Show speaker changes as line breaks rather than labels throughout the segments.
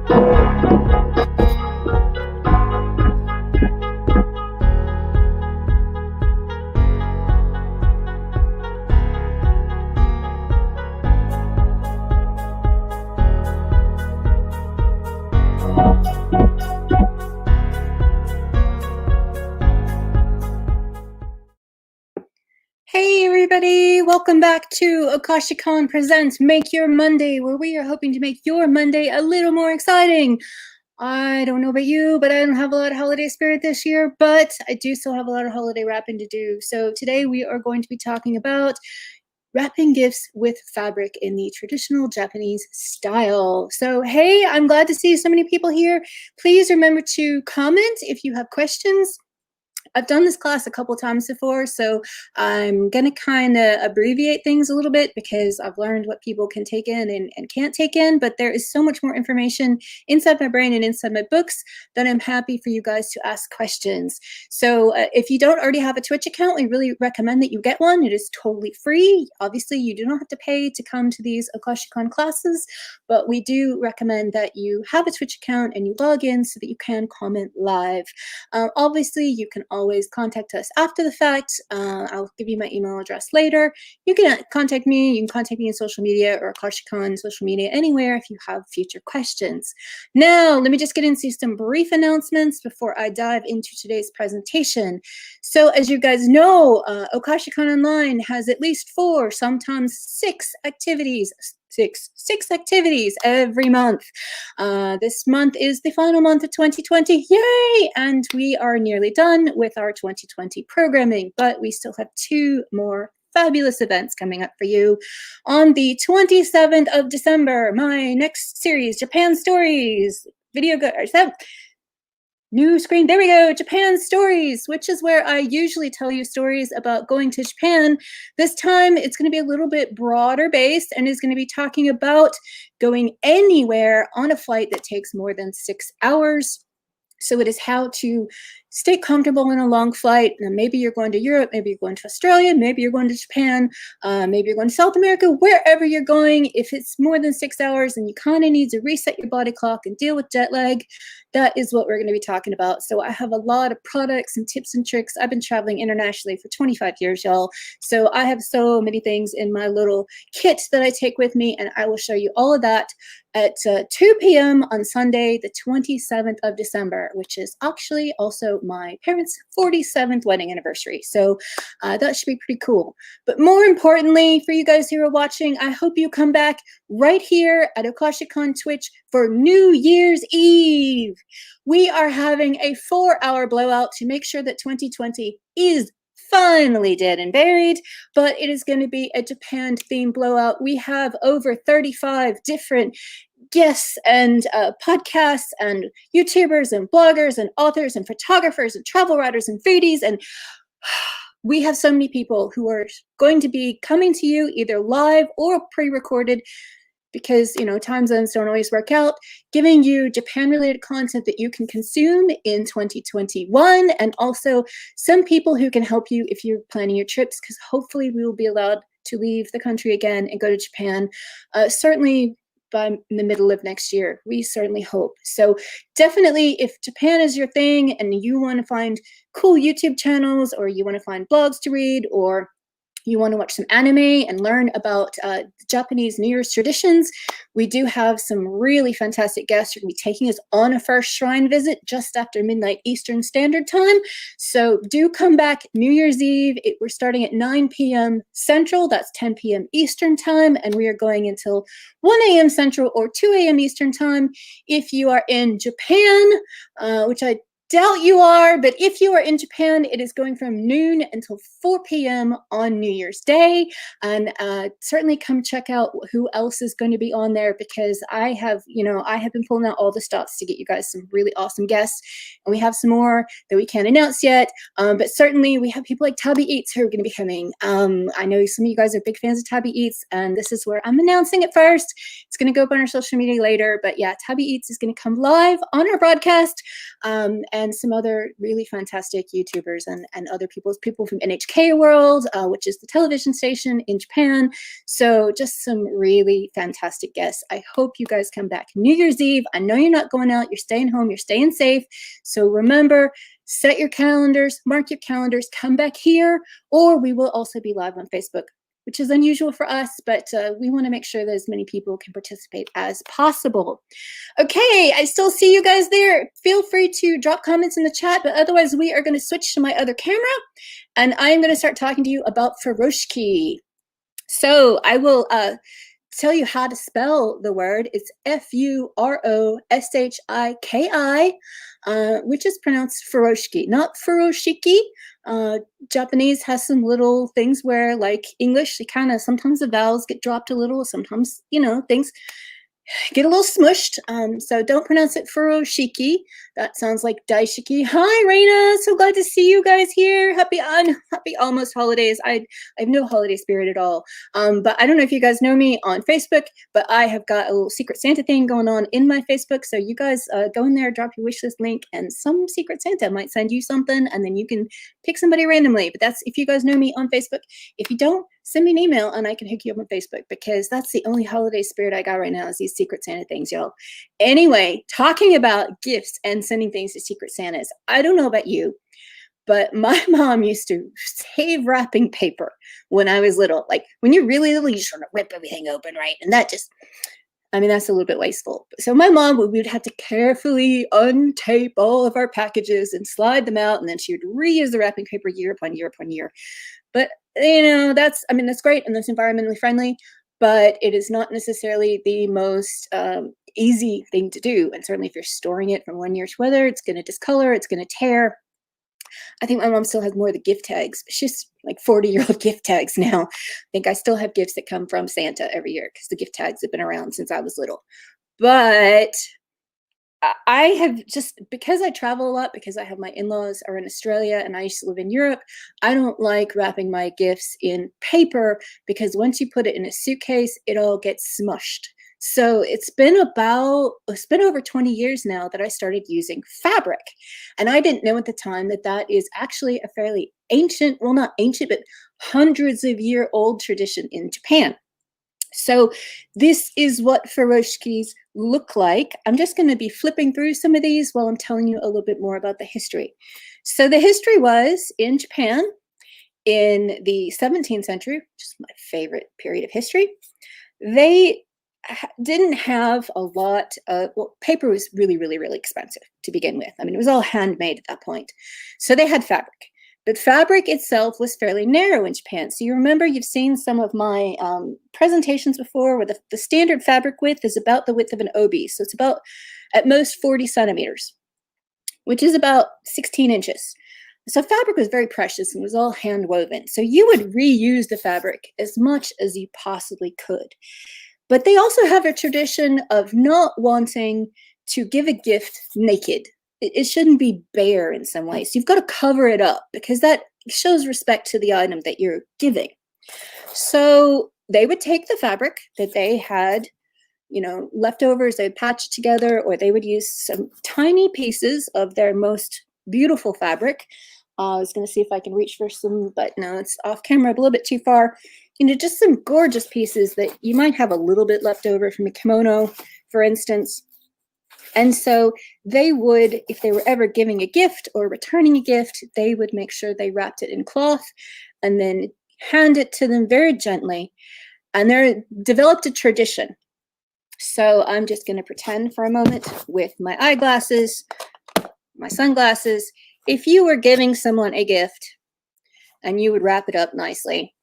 Hey everybody, welcome back to Akashicon Presents Make Your Monday, where we are hoping to make your Monday a little more exciting. I don't know about you, but I don't have a lot of holiday spirit this year, but I do still have a lot of holiday wrapping to do. So today we are going to be talking about wrapping gifts with fabric in the traditional Japanese style. So hey, I'm glad to see so many people here. Please remember to comment if you have questions. I've done this class a couple times before, so I'm going to kind of abbreviate things a little bit because I've learned what people can take in and can't take in, but there is so much more information inside my brain and inside my books that I'm happy for you guys to ask questions. So if you don't already have a Twitch account, we really recommend that you get one. It is totally free. Obviously, you do not have to pay to come to these Akashicon classes, but we do recommend that you have a Twitch account and you log in so that you can comment live. Obviously, you can always contact us after the fact. I'll give you my email address later. You can contact me. You can contact me on social media or Akashicon social media, anywhere, if you have future questions. Now, let me just get into some brief announcements before I dive into today's presentation. So as you guys know, Akashicon Online has at least 4, sometimes 6 activities. Six activities every month. This month is the final month of 2020. Yay! And we are nearly done with our 2020 programming, but we still have 2 more fabulous events coming up for you. On the 27th of December, my next series, Japan Stories, new screen, there we go, Japan Stories, which is where I usually tell you stories about going to Japan. This time it's going to be a little bit broader based and is going to be talking about going anywhere on a flight that takes more than 6 hours. So it is how to stay comfortable in a long flight. Now, maybe you're going to Europe, maybe you're going to Australia, maybe you're going to Japan, maybe you're going to South America, wherever you're going. If it's more than 6 hours and you kind of need to reset your body clock and deal with jet lag, that is what we're going to be talking about. So I have a lot of products and tips and tricks. I've been traveling internationally for 25 years, y'all. So I have so many things in my little kit that I take with me, and I will show you all of that at 2 p.m. on Sunday, the 27th of December, which is actually also my parents' 47th wedding anniversary. So that should be pretty cool. But more importantly, for you guys who are watching, I hope you come back right here at Akashicon Twitch for New Year's Eve. We are having a 4-hour blowout to make sure that 2020 is finally dead and buried, but it is going to be a Japan themed blowout. We have over 35 different guests and podcasts and YouTubers and bloggers and authors and photographers and travel writers and foodies, and we have so many people who are going to be coming to you either live or pre-recorded, because, you know, time zones don't always work out, giving you Japan-related content that you can consume in 2021, and also some people who can help you if you're planning your trips, because hopefully we will be allowed to leave the country again and go to Japan, certainly by the middle of next year. We certainly hope. So definitely, if Japan is your thing and you want to find cool YouTube channels, or you want to find blogs to read, or you want to watch some anime and learn about Japanese New Year's traditions, we do have some really fantastic guests who are going to be taking us on a first shrine visit just after midnight Eastern Standard Time. So do come back New Year's Eve. We're starting at 9 p.m. Central. That's 10 p.m. Eastern Time. And we are going until 1 a.m. Central or 2 a.m. Eastern Time. If you are in Japan, which I doubt you are, but if you are in Japan, it is going from noon until 4 p.m. on New Year's Day. And certainly come check out who else is going to be on there, because I have been pulling out all the stops to get you guys some really awesome guests. And we have some more that we can't announce yet. But certainly we have people like Tabi Eats who are going to be coming. I know some of you guys are big fans of Tabi Eats, and this is where I'm announcing it first. It's going to go up on our social media later. But yeah, Tabi Eats is going to come live on our broadcast. and some other really fantastic YouTubers and other people from NHK World, which is the television station in Japan. So just some really fantastic guests. I hope you guys come back New Year's Eve. I know you're not going out, you're staying home, you're staying safe. So remember, set your calendars, mark your calendars, come back here, or we will also be live on Facebook, which is unusual for us, but we want to make sure that as many people can participate as possible. Okay, I still see you guys there. Feel free to drop comments in the chat, but otherwise we are going to switch to my other camera, and I'm going to start talking to you about Furoshiki. So I will tell you how to spell the word. It's Furoshiki, which is pronounced Furoshiki, not Furoshiki. Japanese has some little things where, like English, sometimes the vowels get dropped a little, sometimes, things get a little smushed. So don't pronounce it Furoshiki. That sounds like daishiki. Hi, Raina. So glad to see you guys here. Happy almost holidays. I have no holiday spirit at all. But I don't know if you guys know me on Facebook, but I have got a little Secret Santa thing going on in my Facebook. So you guys go in there, drop your wish list link, and some Secret Santa might send you something, and then you can pick somebody randomly. But that's if you guys know me on Facebook. If you don't, send me an email and I can hook you up on Facebook, because that's the only holiday spirit I got right now is these Secret Santa things, y'all. Anyway, talking about gifts and sending things to Secret Santas. I don't know about you, but my mom used to save wrapping paper when I was little. Like when you're really little, you just want to rip everything open, right? And that just, that's a little bit wasteful. So my mom would have to carefully untape all of our packages and slide them out, and then she would reuse the wrapping paper year upon year upon year. But that's great and that's environmentally friendly, but it is not necessarily the most easy thing to do. And certainly if you're storing it from one year to another, it's going to discolor, it's going to tear. I think my mom still has more of the gift tags. She's like 40-year-old gift tags now. I think I still have gifts that come from Santa every year because the gift tags have been around since I was little. But I have because I travel a lot, because I have my in-laws are in Australia and I used to live in Europe, I don't like wrapping my gifts in paper, because once you put it in a suitcase, it all gets smushed. So it's been over 20 years now that I started using fabric. And I didn't know at the time that that is actually a fairly ancient, well, not ancient, but hundreds of year old tradition in Japan. So this is what furoshikis look like. I'm just going to be flipping through some of these while I'm telling you a little bit more about the history. So the history was in Japan in the 17th century, which is my favorite period of history. They didn't have a lot of, paper was really, really, really expensive to begin with. It was all handmade at that point. So they had fabric. But fabric itself was fairly narrow in Japan. So you remember, you've seen some of my presentations before where the standard fabric width is about the width of an obi. So it's about, at most, 40 centimeters, which is about 16 inches. So fabric was very precious and was all hand woven. So you would reuse the fabric as much as you possibly could. But they also have a tradition of not wanting to give a gift naked. It shouldn't be bare in some way. So you've got to cover it up, because that shows respect to the item that you're giving. So they would take the fabric that they had, leftovers, they'd patch it together, or they would use some tiny pieces of their most beautiful fabric. I was going to see if I can reach for some, but no, it's off camera a little bit too far. Just some gorgeous pieces that you might have a little bit left over from a kimono, for instance. And so they would, if they were ever giving a gift or returning a gift, they would make sure they wrapped it in cloth and then hand it to them very gently. And they developed a tradition. So I'm just going to pretend for a moment with my eyeglasses, my sunglasses. If you were giving someone a gift and you would wrap it up nicely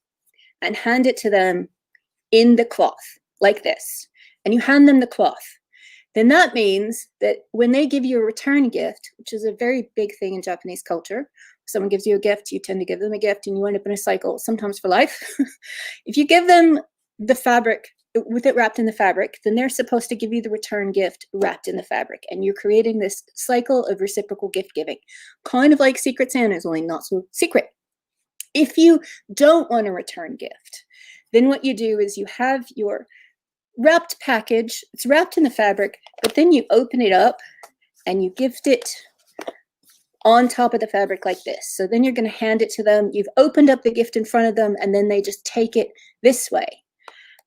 and hand it to them in the cloth like this, and you hand them the cloth, then that means that when they give you a return gift, which is a very big thing in Japanese culture, someone gives you a gift, you tend to give them a gift, and you end up in a cycle, sometimes for life. If you give them the fabric, with it wrapped in the fabric, then they're supposed to give you the return gift wrapped in the fabric. And you're creating this cycle of reciprocal gift giving, kind of like Secret Santa, is only not so secret. If you don't want a return gift, then what you do is you have your wrapped package, it's wrapped in the fabric, but then you open it up and you gift it on top of the fabric like this. So then you're going to hand it to them. You've opened up the gift in front of them, and then they just take it this way.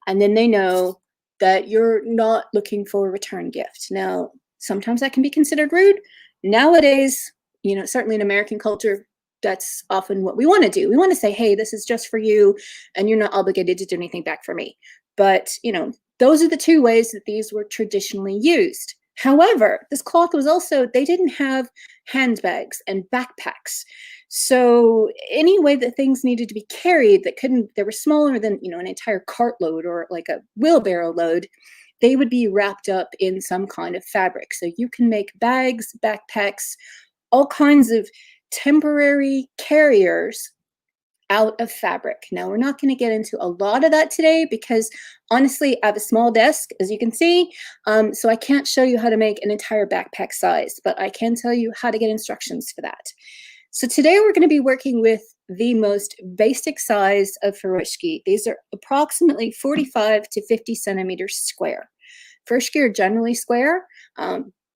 And then they know that you're not looking for a return gift. Now, sometimes that can be considered rude. Nowadays, certainly in American culture, that's often what we want to do. We want to say, hey, this is just for you, and you're not obligated to do anything back for me. But, those are the two ways that these were traditionally used. However, this cloth was also, they didn't have handbags and backpacks. So any way that things needed to be carried they were smaller than, an entire cartload or like a wheelbarrow load, they would be wrapped up in some kind of fabric. So you can make bags, backpacks, all kinds of temporary carriers out of fabric. Now, we're not going to get into a lot of that today because honestly, I have a small desk, as you can see, so I can't show you how to make an entire backpack size, but I can tell you how to get instructions for that. So today we're going to be working with the most basic size of furoshiki. These are approximately 45 to 50 centimeters square. Furoshiki are generally square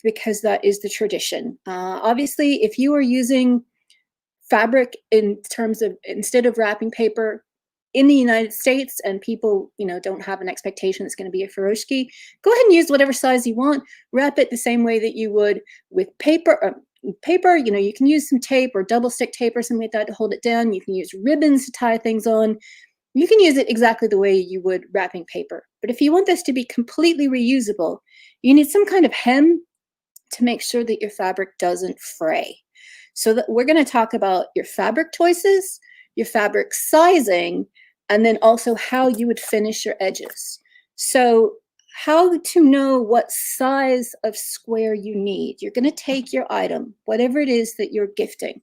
because that is the tradition. Obviously, if you are using fabric in terms of, instead of wrapping paper in the United States, and people, don't have an expectation it's going to be a furoshiki, go ahead and use whatever size you want. Wrap it the same way that you would with paper. You can use some tape or double stick tape or something like that to hold it down. You can use ribbons to tie things on. You can use it exactly the way you would wrapping paper. But if you want this to be completely reusable, you need some kind of hem to make sure that your fabric doesn't fray. So that we're going to talk about your fabric choices, your fabric sizing, and then also how you would finish your edges. So how to know what size of square you need. You're going to take your item, whatever it is that you're gifting.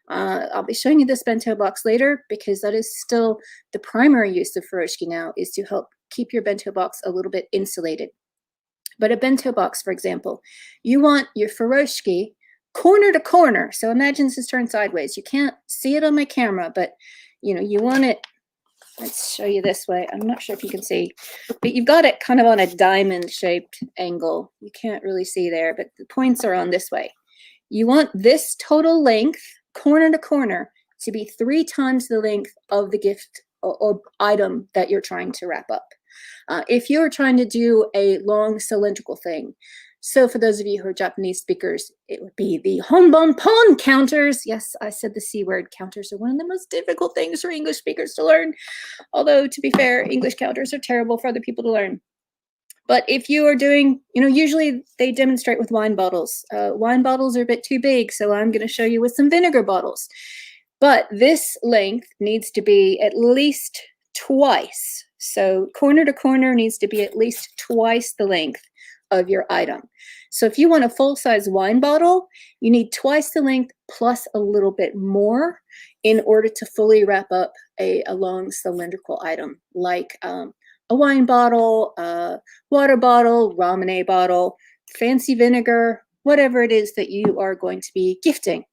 I'll be showing you this bento box later because that is still the primary use of furoshiki now, is to help keep your bento box a little bit insulated. But a bento box, for example, you want your furoshiki corner to corner. So imagine this is turned sideways. You can't see it on my camera, but you want it. Let's show you this way. I'm not sure if you can see, but you've got it kind of on a diamond shaped angle. You can't really see there, but the points are on this way. You want this total length, corner to corner, to be 3 times the length of the gift or item that you're trying to wrap up. If you're trying to do a long cylindrical thing, so for those of you who are Japanese speakers, it would be the honbonpon counters. Yes, I said the C word. Counters are one of the most difficult things for English speakers to learn. Although, to be fair, English counters are terrible for other people to learn. But if you are doing, usually they demonstrate with wine bottles. Wine bottles are a bit too big, so I'm going to show you with some vinegar bottles. But this length needs to be at least twice. So corner to corner needs to be at least twice the length of your item. So if you want a full-size wine bottle, you need twice the length plus a little bit more in order to fully wrap up a long cylindrical item, like a wine bottle, a water bottle, ramen bottle, fancy vinegar, whatever it is that you are going to be gifting.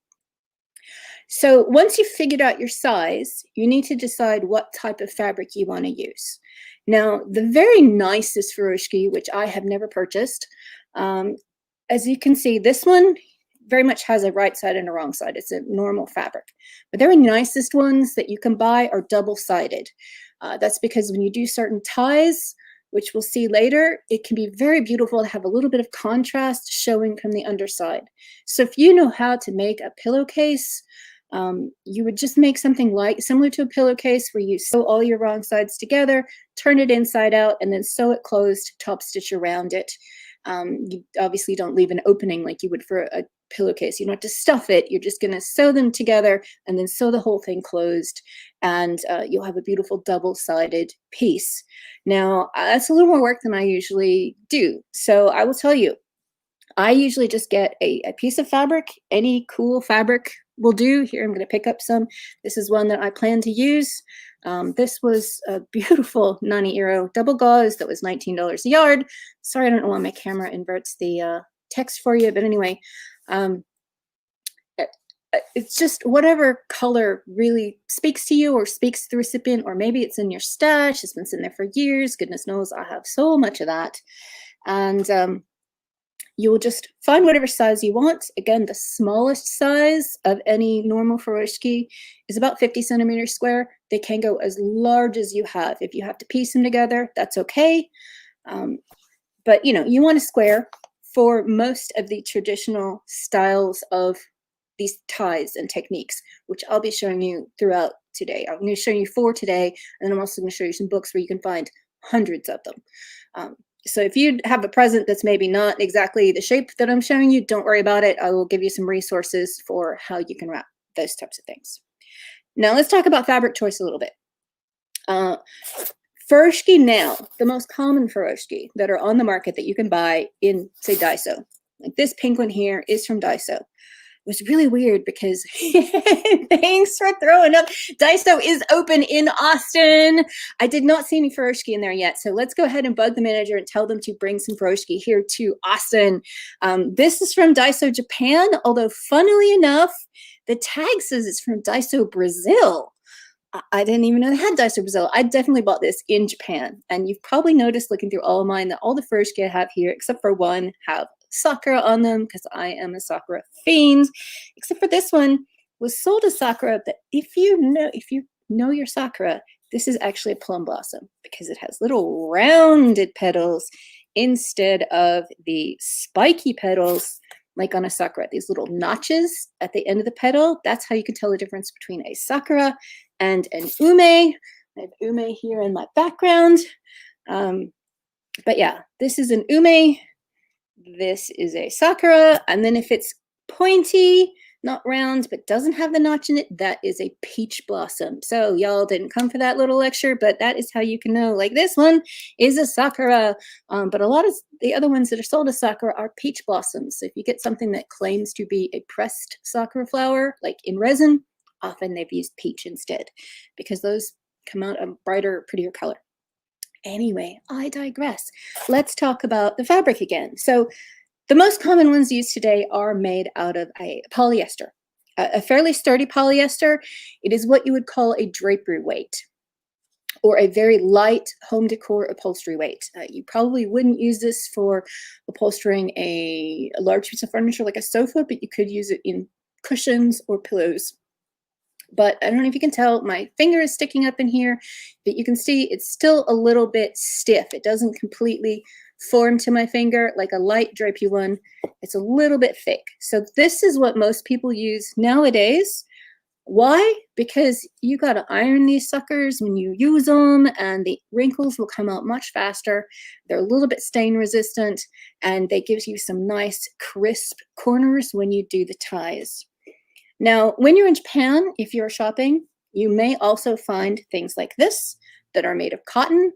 So once you've figured out your size, you need to decide what type of fabric you want to use. Now, the very nicest furoshiki, which I have never purchased, as you can see, this one very much has a right side and a wrong side. It's a normal fabric. But the very nicest ones that you can buy are double-sided. That's because when you do certain ties, which we'll see later, it can be very beautiful to have a little bit of contrast showing from the underside. So if you know how to make a pillowcase, you would just make something similar to a pillowcase where you sew all your wrong sides together, turn it inside out, and then sew it closed, top stitch around it. You obviously don't leave an opening like you would for a pillowcase. You don't have to stuff it. You're just going to sew them together and then sew the whole thing closed, and you'll have a beautiful double-sided piece. Now, that's a little more work than I usually do. So I will tell you, I usually just get a piece of fabric. Any cool fabric will do. Here, I'm going to pick up some. This is one that I plan to use. This was a beautiful Nani Iro double gauze that was $19 a yard. Sorry, I don't know why my camera inverts the text for you, but anyway, it's just whatever color really speaks to you or speaks to the recipient, or maybe it's in your stash. It's been sitting there for years. Goodness knows I have so much of that. And you'll just find whatever size you want. Again, the smallest size of any normal furoshiki is about 50 centimeters square. They can go as large as you have. If you have to piece them together, that's okay. But you want a square for most of the traditional styles of these ties and techniques, which I'll be showing you throughout today. I'm going to show you 4 today, and then I'm also going to show you some books where you can find hundreds of them. So if you have a present that's maybe not exactly the shape that I'm showing you, don't worry about it. I will give you some resources for how you can wrap those types of things. Now let's talk about fabric choice a little bit. Furoshiki now, the most common furoshiki that are on the market that you can buy in, say, Daiso. Like this pink one here is from Daiso. It was really weird because thanks for throwing up. Daiso is open in Austin. I did not see any furoshiki in there yet. So let's go ahead and bug the manager and tell them to bring some furoshiki here to Austin. This is from Daiso Japan, although funnily enough, the tag says it's from Daiso Brazil. I didn't even know they had Daiso Brazil. I definitely bought this in Japan. And you've probably noticed looking through all of mine that all the furoshiki I have here, except for one, have sakura on them because I am a sakura fiend, except for this one was sold as sakura, but if you know your sakura, this is actually a plum blossom because it has little rounded petals instead of the spiky petals like on a sakura, these little notches at the end of the petal. That's how you can tell the difference between a sakura and an ume. I have ume here in my background. But yeah, this is an ume. This is a sakura, and then if it's pointy, not round, but doesn't have the notch in it, that is a peach blossom. So y'all didn't come for that little lecture, but that is how you can know, like this one is a sakura, but a lot of the other ones that are sold as sakura are peach blossoms. So if you get something that claims to be a pressed sakura flower, like in resin, often they've used peach instead because those come out a brighter, prettier color. Anyway, I digress. Let's talk about the fabric again. So the most common ones used today are made out of a polyester, a fairly sturdy polyester. It is what you would call a drapery weight or a very light home decor upholstery weight. You probably wouldn't use this for upholstering a large piece of furniture like a sofa, but you could use it in cushions or pillows. But I don't know if you can tell, my finger is sticking up in here, but you can see it's still a little bit stiff. It doesn't completely form to my finger like a light drapey one. It's a little bit thick. So this is what most people use nowadays. Why? Because you got to iron these suckers when you use them, and the wrinkles will come out much faster. They're a little bit stain resistant, and they give you some nice crisp corners when you do the ties. Now, when you're in Japan, if you're shopping, you may also find things like this that are made of cotton.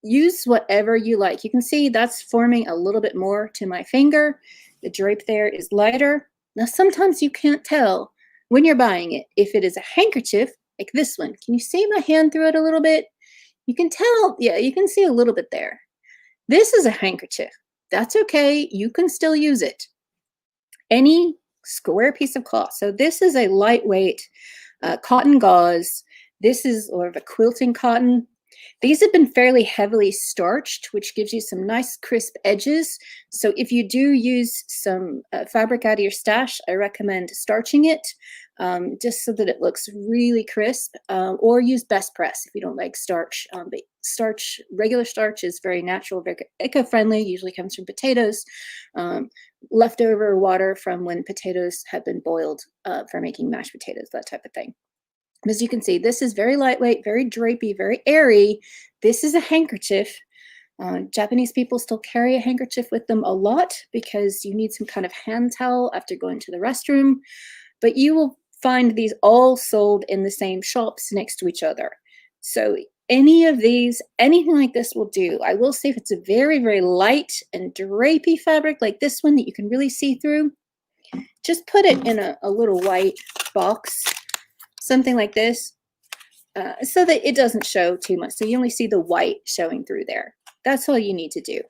Use whatever you like. You can see that's forming a little bit more to my finger. The drape there is lighter. Now, sometimes you can't tell when you're buying it if it is a handkerchief like this one. Can you see my hand through it a little bit? You can tell, yeah, you can see a little bit there. This is a handkerchief. That's okay. You can still use it. Any square piece of cloth. So this is a lightweight cotton gauze. This is sort of a quilting cotton. These have been fairly heavily starched, which gives you some nice crisp edges. So if you do use some fabric out of your stash, I recommend starching it just so that it looks really crisp, or use best press if you don't like starch. But starch, regular starch is very natural, very eco-friendly, usually comes from potatoes. Leftover water from when potatoes have been boiled for making mashed potatoes, that type of thing. As you can see, this is very lightweight, very drapey, very airy. This is a handkerchief. Japanese people still carry a handkerchief with them a lot because you need some kind of hand towel after going to the restroom. But you will find these all sold in the same shops next to each other. So any of these, anything like this will do. I will say if it's a very, very light and drapey fabric like this one that you can really see through, just put it in a little white box, something like this, so that it doesn't show too much. So you only see the white showing through there. That's all you need to do.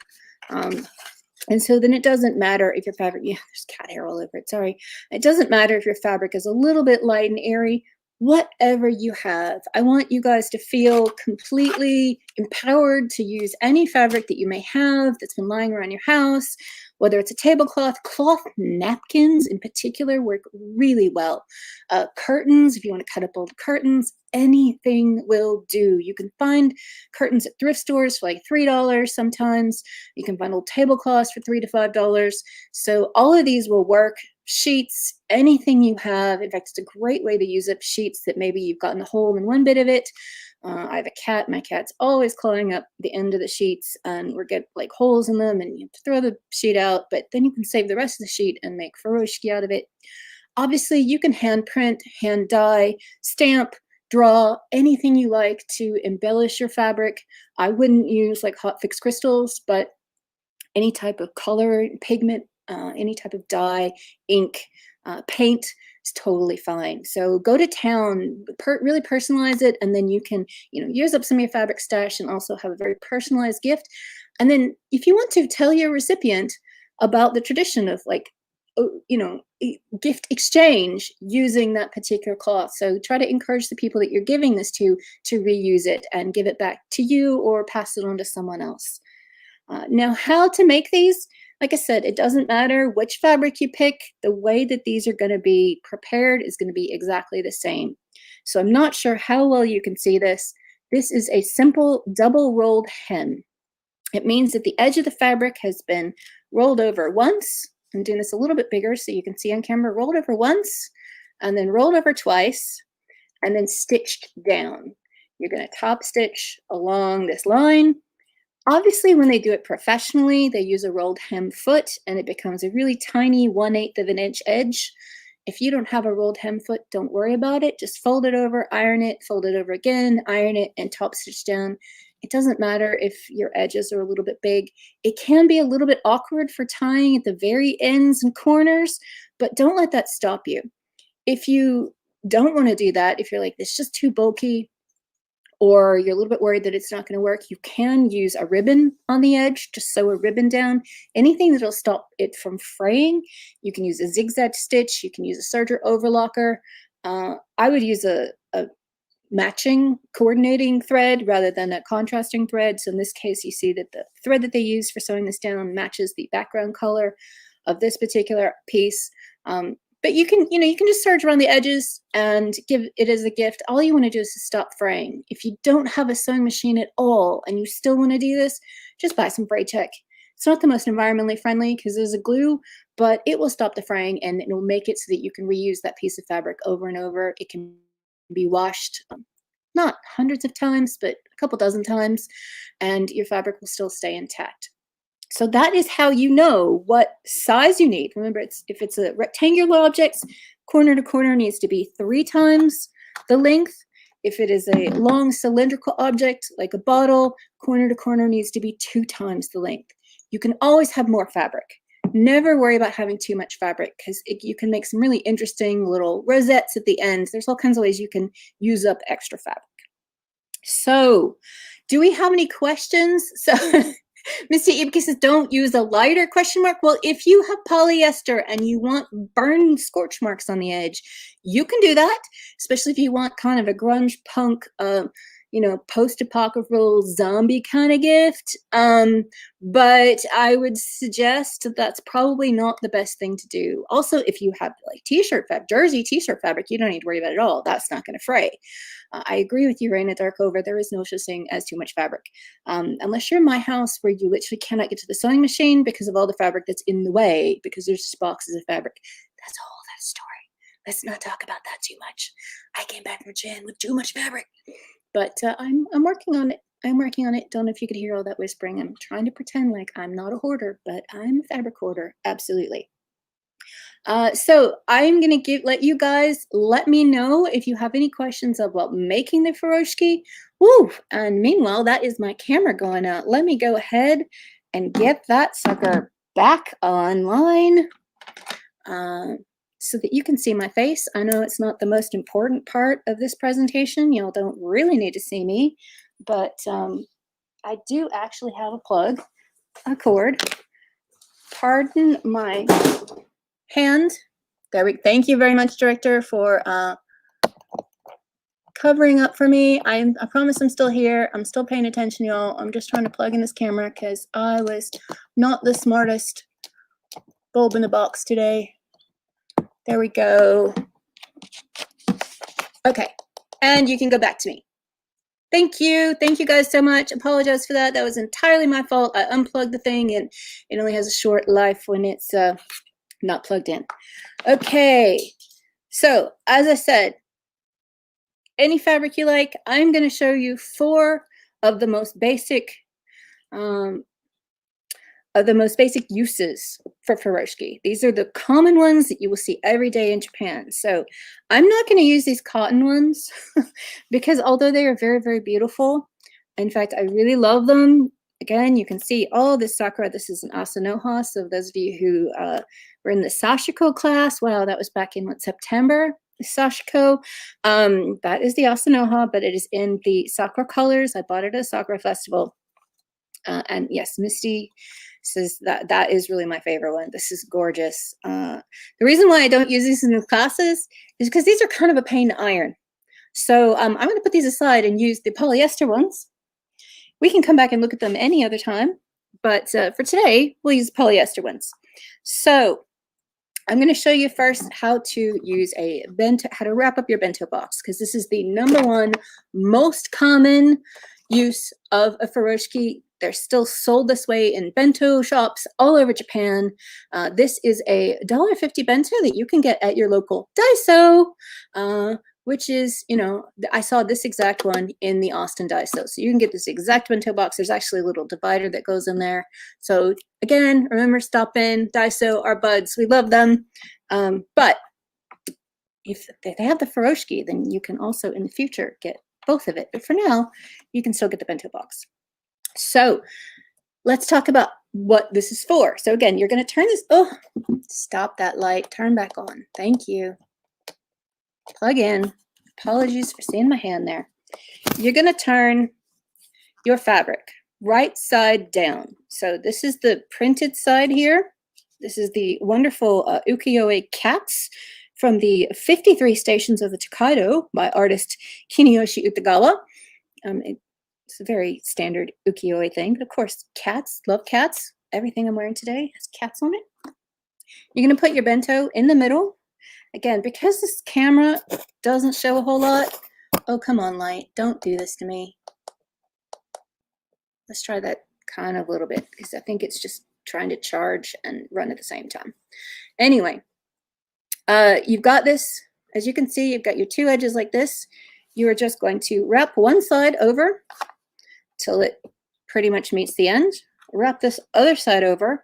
And so then it doesn't matter if your fabric, yeah, there's cat hair all over it, sorry. It doesn't matter if your fabric is a little bit light and airy. Whatever you have, I want you guys to feel completely empowered to use any fabric that you may have that's been lying around your house, whether it's a tablecloth, cloth napkins in particular work really well. Curtains, if you want to cut up old curtains, anything will do. You can find curtains at thrift stores for like $3 sometimes. You can find old tablecloths for $3 to $5. So all of these will work. Sheets, anything you have. In fact, it's a great way to use up sheets that maybe you've gotten a hole in one bit of it. I have a cat. My cat's always clawing up the end of the sheets, and we get like holes in them, and you have to throw the sheet out. But then you can save the rest of the sheet and make furoshiki out of it. Obviously, you can hand print, hand dye, stamp, draw, anything you like to embellish your fabric. I wouldn't use like hot fixed crystals, but any type of color, pigment, any type of dye, ink, paint is totally fine. So go to town, really personalize it, and then you can, use up some of your fabric stash and also have a very personalized gift. And then if you want to, tell your recipient about the tradition of like, gift exchange using that particular cloth. So try to encourage the people that you're giving this to reuse it and give it back to you or pass it on to someone else. Now, how to make these? Like I said, it doesn't matter which fabric you pick. The way that these are going to be prepared is going to be exactly the same. So I'm not sure how well you can see this. This is a simple double rolled hem. It means that the edge of the fabric has been rolled over once. I'm doing this a little bit bigger so you can see on camera. Rolled over once, and then rolled over twice, and then stitched down. You're going to top stitch along this line. Obviously, when they do it professionally, they use a rolled hem foot, and it becomes a really tiny 1/8 of an inch edge. If you don't have a rolled hem foot, don't worry about it. Just fold it over, iron it, fold it over again, iron it, and top stitch down. It doesn't matter if your edges are a little bit big. It can be a little bit awkward for tying at the very ends and corners, but don't let that stop you. If you don't want to do that, if you're like, it's just too bulky, or you're a little bit worried that it's not going to work, you can use a ribbon on the edge. Just sew a ribbon down. Anything that'll stop it from fraying. You can use a zigzag stitch. You can use a serger overlocker. I would use a matching coordinating thread rather than a contrasting thread. So in this case, you see that the thread that they use for sewing this down matches the background color of this particular piece. But you can just serge around the edges and give it as a gift. All you want to do is to stop fraying. If you don't have a sewing machine at all and you still want to do this, just buy some fray check. It's not the most environmentally friendly because there's a glue, but it will stop the fraying and it will make it so that you can reuse that piece of fabric over and over. It can be washed not hundreds of times, but a couple dozen times, and your fabric will still stay intact. So that is how you know what size you need. Remember, if it's a rectangular object, corner to corner needs to be 3 times the length. If it is a long cylindrical object like a bottle, corner to corner needs to be 2 times the length. You can always have more fabric. Never worry about having too much fabric because you can make some really interesting little rosettes at the end. There's all kinds of ways you can use up extra fabric. So, do we have any questions? So, Mr. Ibke says, don't use a lighter question mark. Well, if you have polyester and you want burned scorch marks on the edge, you can do that, especially if you want kind of a grunge punk, post-apocalyptic zombie kind of gift. But I would suggest that's probably not the best thing to do. Also, if you have like t-shirt fabric, jersey t-shirt fabric, you don't need to worry about it at all. That's not going to fray. I agree with you, Raina Darkover. There is no such thing as too much fabric. Unless you're in my house where you literally cannot get to the sewing machine because of all the fabric that's in the way, because there's just boxes of fabric. That's a whole other story. Let's not talk about that too much. I came back from Jan with too much fabric. But I'm working on it. I'm working on it. Don't know if you could hear all that whispering. I'm trying to pretend like I'm not a hoarder, but I'm a fabric hoarder. Absolutely. So I'm going to let you guys let me know if you have any questions about making the furoshiki. Woo! And meanwhile, that is my camera going out. Let me go ahead and get that sucker back online so that you can see my face. I know it's not the most important part of this presentation. Y'all don't really need to see me, but I do actually have a cord. Pardon my hand. Thank you very much, Director, for covering up for me. I promise I'm still here. I'm still paying attention, y'all. I'm just trying to plug in this camera because I was not the smartest bulb in the box today. There we go. Okay, and you can go back to me. Thank you. Thank you guys so much. Apologize for that. That was entirely my fault. I unplugged the thing and it only has a short life when it's not plugged in. Okay, so as I said, any fabric you like, I'm going to show you 4 of the most basic uses for Furoshiki. These are the common ones that you will see every day in Japan. So I'm not going to use these cotton ones because although they are very, very beautiful, in fact, I really love them. Again, you can see all this sakura. This is an asanoha. So those of you who were in the Sashiko class, wow, that was back in September. Sashiko, that is the asanoha, but it is in the sakura colors. I bought it at a sakura festival. And yes, Misty says that is really my favorite one. This is gorgeous. The reason why I don't use these in the classes is because these are kind of a pain to iron. So I'm going to put these aside and use the polyester ones. We can come back and look at them any other time, but for today, we'll use polyester ones. So I'm going to show you first how to use a bento, how to wrap up your bento box, because this is the #1 most common use of a Furoshiki. They're still sold this way in bento shops all over Japan. This is a $1.50 bento that you can get at your local Daiso, which is, you know, I saw this exact one in the Austin Daiso. So you can get this exact bento box. There's actually a little divider that goes in there. So again, remember, stop in Daiso, our buds. We love them. But if they have the Furoshiki, then you can also in the future get both of it. But for now, you can still get the bento box. So let's talk about what this is for. So again, you're going to turn this. Oh, stop that light. Turn back on. Thank you. Plug in. Apologies for seeing my hand there. You're going to turn your fabric right side down. So this is the printed side here. This is the wonderful ukiyo-e cats from the 53 Stations of the Tokaido by artist Kiniyoshi Utagawa. It's a very standard ukiyo-e thing. But of course, cats, love cats. Everything I'm wearing today has cats on it. You're going to put your bento in the middle. Again, because this camera doesn't show a whole lot. Oh, come on, light. Don't do this to me. Let's try that kind of a little bit because I think it's just trying to charge and run at the same time. Anyway, you've got this. As you can see, you've got your 2 edges like this. You are just going to wrap one side over till it pretty much meets the end. Wrap this other side over.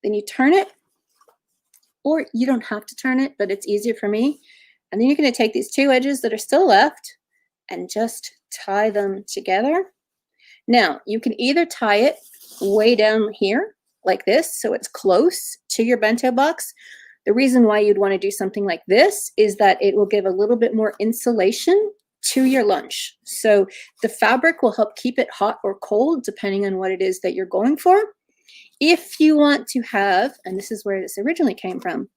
Then you turn it, or you don't have to turn it, but it's easier for me. And then you're going to take these 2 edges that are still left and just tie them together. Now, you can either tie it way down here like this, so it's close to your bento box. The reason why you'd want to do something like this is that it will give a little bit more insulation to your lunch. So the fabric will help keep it hot or cold, depending on what it is that you're going for. If you want to have, and this is where this originally came from,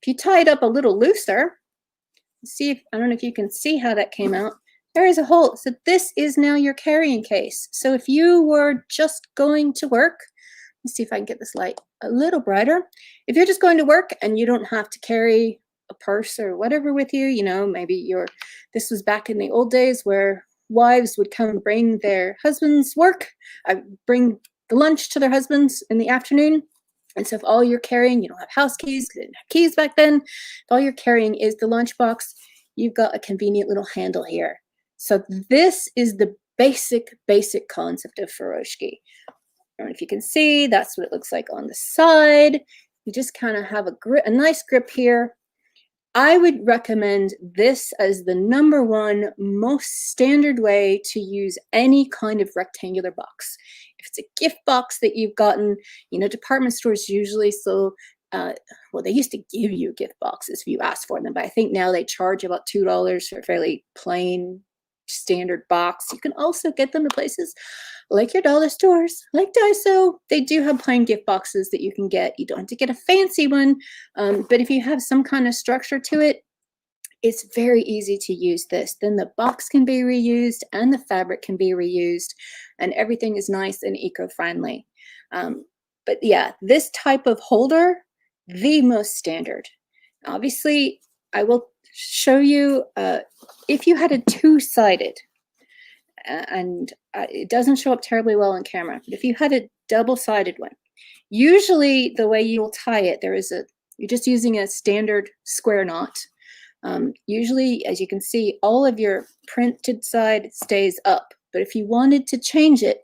if you tie it up a little looser, see if, I don't know if you can see how that came out. There is a hole. So this is now your carrying case. So if you were just going to work, let's see if I can get this light a little brighter. If you're just going to work and you don't have to carry a purse or whatever with you, you know, maybe this was back in the old days where wives would come bring their husbands' work, bring the lunch to their husbands in the afternoon. And so if all you're carrying, you don't have house keys, because they didn't have keys back then, if all you're carrying is the lunchbox, you've got a convenient little handle here. So this is the basic concept of Furoshiki. I don't know if you can see, that's what it looks like on the side. You just kind of have a nice grip here. I would recommend this as the #1 most standard way to use any kind of rectangular box. If it's a gift box that you've gotten, you know, department stores usually still, well, they used to give you gift boxes if you asked for them, but I think now they charge about $2 for a fairly plain standard box. You can also get them in places like your dollar stores, like Daiso. They do have plain gift boxes that you can get. You don't have to get a fancy one, but if you have some kind of structure to it, it's very easy to use this. Then the box can be reused and the fabric can be reused, and everything is nice and eco-friendly. But yeah, this type of holder, the most standard. Obviously, I will show you if you had a two-sided, and it doesn't show up terribly well on camera, but if you had a double-sided one, usually the way you will tie it, you're just using a standard square knot. Usually, as you can see, all of your printed side stays up, but if you wanted to change it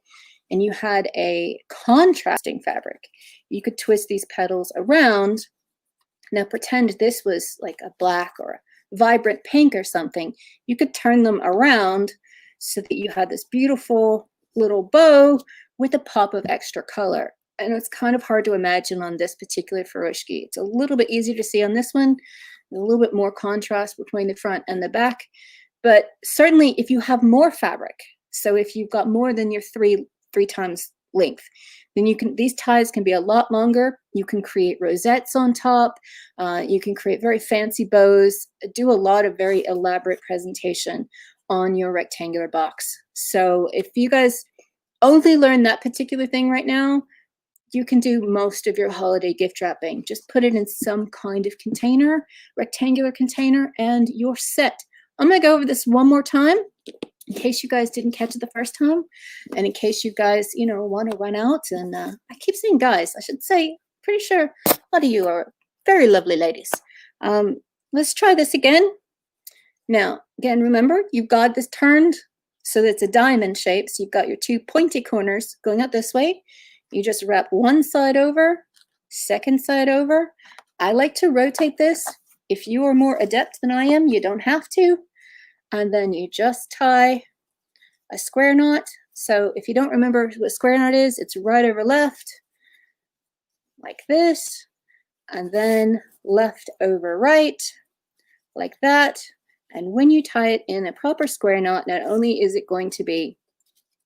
and you had a contrasting fabric, you could twist these petals around. Now pretend this was like a black or a vibrant pink or something. You could turn them around so that you had this beautiful little bow with a pop of extra color. And it's kind of hard to imagine on this particular Furoshiki. It's a little bit easier to see on this one, a little bit more contrast between the front and the back. But certainly if you have more fabric, so if you've got more than your three times length, then these ties can be a lot longer. You can create rosettes on top. You can create very fancy bows, do a lot of very elaborate presentation on your rectangular box. So if you guys only learn that particular thing right now, you can do most of your holiday gift wrapping. Just put it in some kind of container, rectangular container, and you're set. I'm gonna go over this one more time in case you guys didn't catch it the first time, and in case you guys, want to run out. And I keep saying guys, I should say, pretty sure a lot of you are very lovely ladies. Let's try this again. Now, again, remember, you've got this turned so that it's a diamond shape. So you've got your two pointy corners going out this way. You just wrap one side over, second side over. I like to rotate this. If you are more adept than I am, you don't have to. And then you just tie a square knot. So if you don't remember what square knot is, it's right over left, like this, and then left over right, like that. And when you tie it in a proper square knot, not only is it going to be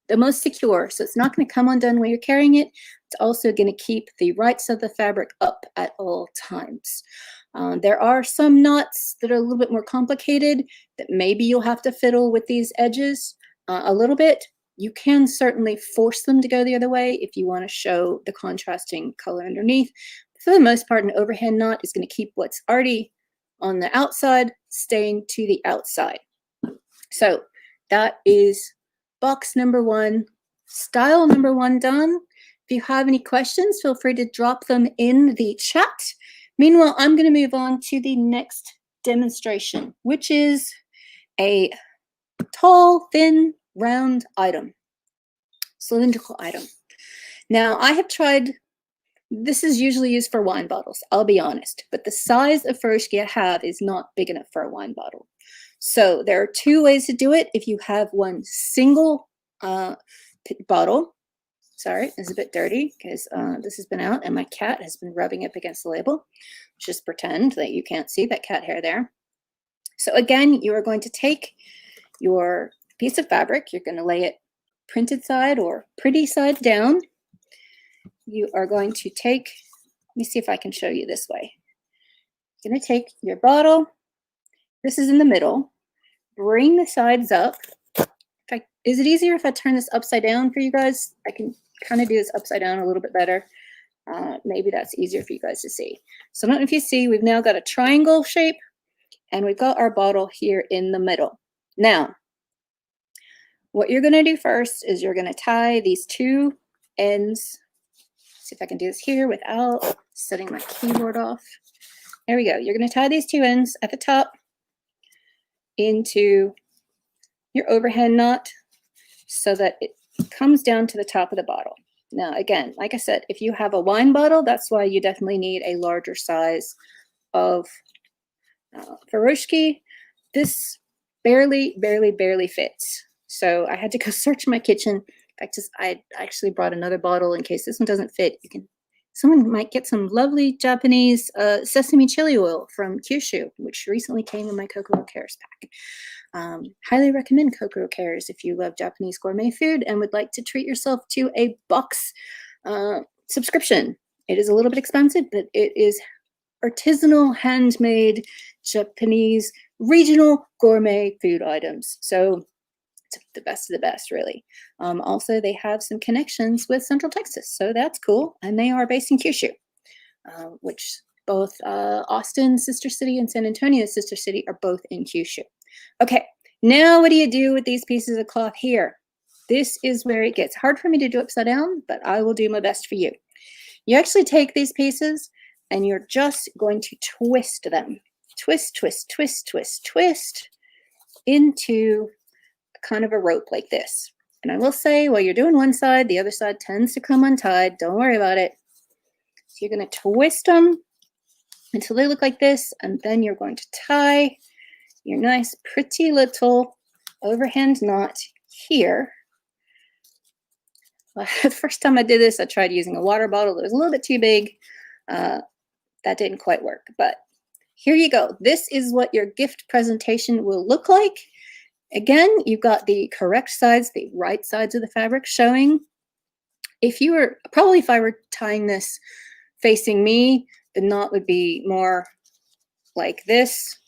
the most secure, so it's not going to come undone while you're carrying it, it's also going to keep the right side of the fabric up at all times. There are some knots that are a little bit more complicated that maybe you'll have to fiddle with these edges a little bit. You can certainly force them to go the other way if you want to show the contrasting color underneath. For the most part, an overhand knot is going to keep what's already on the outside staying to the outside. So that is box number one, style number one done. If you have any questions, feel free to drop them in the chat. Meanwhile, I'm going to move on to the next demonstration, which is a tall, thin, round item, cylindrical item. Now, I have tried, this is usually used for wine bottles, I'll be honest, but the size of Furoshiki I have is not big enough for a wine bottle. So there are two ways to do it. If you have one single bottle, sorry, it's a bit dirty because this has been out and my cat has been rubbing up against the label. Just pretend that you can't see that cat hair there. So again, you are going to take your piece of fabric, you're going to lay it printed side or pretty side down. You are going to take, let me see if I can show you this way. You're going to take your bottle, this is in the middle, bring the sides up. Is it easier if I turn this upside down for you guys? I can kind of do this upside down a little bit better. Maybe that's easier for you guys to see. So I don't know if you see, we've now got a triangle shape and we've got our bottle here in the middle. Now, what you're going to do first is you're going to tie these two ends. See if I can do this here without setting my keyboard off. There we go. You're going to tie these two ends at the top into your overhand knot so that it comes down to the top of the bottle. Now, again, like I said, if you have a wine bottle, that's why you definitely need a larger size of Furoshiki. This barely fits. So I had to go search my kitchen. In fact, I actually brought another bottle in case this one doesn't fit. Someone might get some lovely Japanese sesame chili oil from Kyushu, which recently came in my Kokoro Cares pack. Highly recommend Kokoro Cares if you love Japanese gourmet food and would like to treat yourself to a box subscription. It is a little bit expensive, but it is artisanal, handmade, Japanese, regional gourmet food items. So It's the best of the best, really. Also, they have some connections with Central Texas, so that's cool. And they are based in Kyushu, which both Austin, sister city, and San Antonio, sister city, are both in Kyushu. Okay, now what do you do with these pieces of cloth here? This is where it gets hard for me to do upside down, but I will do my best for you. You actually take these pieces and you're just going to twist them. Twist, twist, twist, twist, twist into kind of a rope like this. And I will say, while you're doing one side, the other side tends to come untied. Don't worry about it. So you're going to twist them until they look like this, and then you're going to tie your nice, pretty little overhand knot here. The first time I did this, I tried using a water bottle. It was a little bit too big. That didn't quite work, but here you go. This is what your gift presentation will look like. Again, you've got the correct sides, the right sides of the fabric showing. If I were tying this facing me, the knot would be more like this.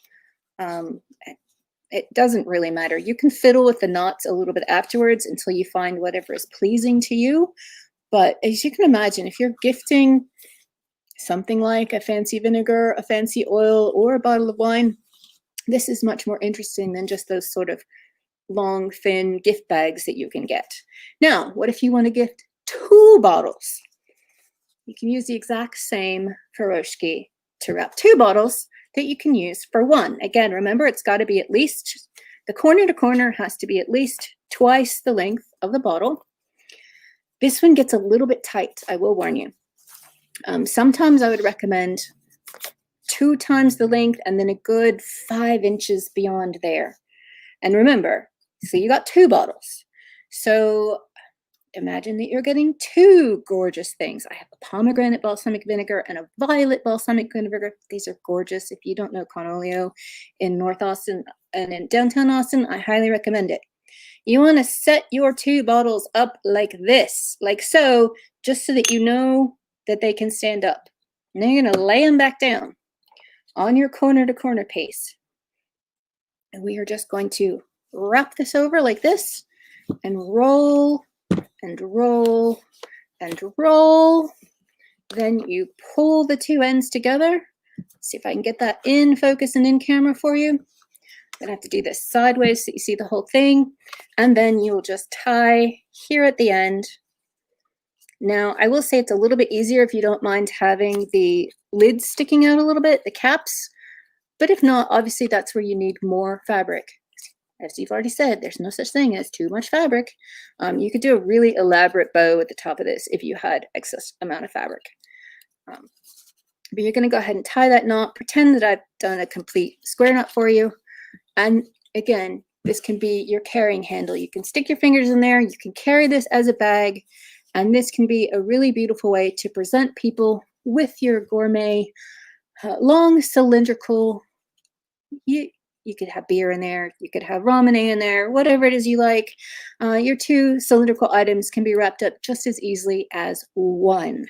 It doesn't really matter. You can fiddle with the knots a little bit afterwards until you find whatever is pleasing to you. But as you can imagine, if you're gifting something like a fancy vinegar, a fancy oil, or a bottle of wine, this is much more interesting than just those sort of long, thin gift bags that you can get. Now, what if you want to gift 2 bottles? You can use the exact same furoshiki to wrap 2 bottles that you can use for 1. Again, remember, it's got to be at least, the corner to corner has to be at least twice the length of the bottle. This one gets a little bit tight, I will warn you. Sometimes I would recommend 2 times the length and then a good 5 inches beyond there. And remember, so you got 2 bottles. So imagine that you're getting 2 gorgeous things. I have a pomegranate balsamic vinegar and a violet balsamic vinegar. These are gorgeous. If you don't know Conolio in North Austin and in downtown Austin, I highly recommend it. You want to set your 2 bottles up like this, like so, just so that you know that they can stand up. And then you're going to lay them back down on your corner to corner piece. And we are just going to wrap this over like this and roll and roll and roll. Then you pull the 2 ends together. See if I can get that in focus and in camera for you. I'm gonna have to do this sideways so you see the whole thing. And then you'll just tie here at the end. Now, I will say it's a little bit easier if you don't mind having the lids sticking out a little bit, the caps. But if not, obviously that's where you need more fabric. As you've already said, there's no such thing as too much fabric. You could do a really elaborate bow at the top of this if you had excess amount of fabric. But you're going to go ahead and tie that knot. Pretend that I've done a complete square knot for you. And again, this can be your carrying handle. You can stick your fingers in there. You can carry this as a bag. And this can be a really beautiful way to present people with your gourmet, long cylindrical, you could have beer in there, you could have ramen in there, whatever it is you like. Your 2 cylindrical items can be wrapped up just as easily as 1.